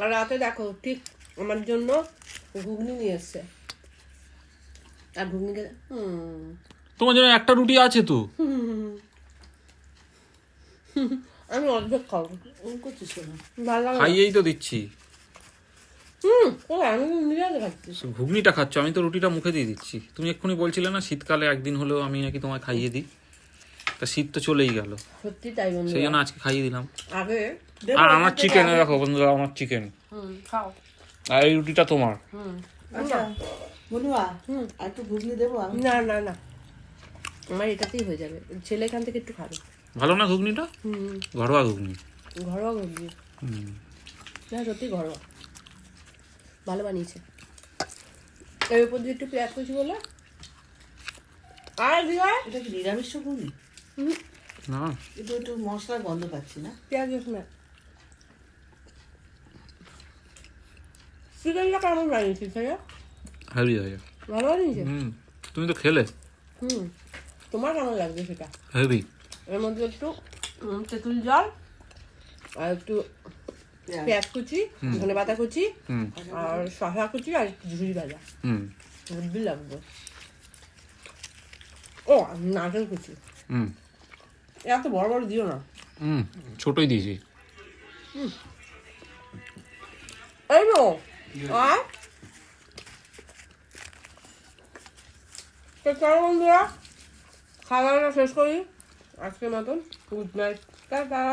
আর রাতে দেখো ঠিক আমার জন্য ঘুগনি নিয়ে এসছে। আর ঘুগনি তোমার জন্য একটা রুটি আছে তো। আমি অর্ধেক খাবো। করছিস না ভালো লাগে না। খাইয়েই তো দিচ্ছি। আমি নিজে খাচ্ছি। ঘুগনিটা খাচ্ছ, আমি তো রুটিটা মুখে দিয়ে দিচ্ছি। তুমি এক্ষুনি বলছিলে না শীতকালে একদিন হলেও আমি নাকি তোমায় খাইয়ে দিই, তা শীত তো চলেই গেল, সত্যি তাই বন্ধু। সেই জন্য আজকে খাইয়ে দিলাম। আগে আর আমার চিকেন দেখো বন্ধুরা, আমার চিকেন খাও। আর এই রুটিটা তোমার। আচ্ছা বনুয়া আর একটু ঘুগনি দেবো আমি? না না না, আমার এটাতেই হয়ে যাবে। ছেলে এখান থেকে একটু খাবে। ভালো না ঘুগনিটা? ঘরোয়া ঘুগনি। ঘরোয়া ঘুগনি। না সত্যি ঘরোয়া, ভালো বানিয়েছে। এর উপর দিয়ে একটু পেঁয়াজ কুচি বলে আর দিয়ে এটা কি নিরামিষ ঘুগনি? না কিন্তু একটু মশলার গন্ধ পাচ্ছি না। পেঁয়াজ রসুন। চিকেনটা কেমন বানিয়েছিস ভাইয়া? হেভি হয়ে। ভালো বানিয়েছে? তুমি তো খেলে। তোমার কেমন লাগবে সেটা? হেভি। এর মধ্যে একটু তেঁতুল জল আর একটু পেঁয়াজ কুচি, ধনে পাতা কুচি আর শসা কুচি আর ঝুড়ি ভাজা। হেভি লাগবে। ও নারকেল কুচি। এত বড় বড় দিও না। ছোটই দিয়েছি। এই নো আর তো চলো বন্ধুরা, খাওয়া দাওয়া শেষ করি আজকের মতন। Good night, tata.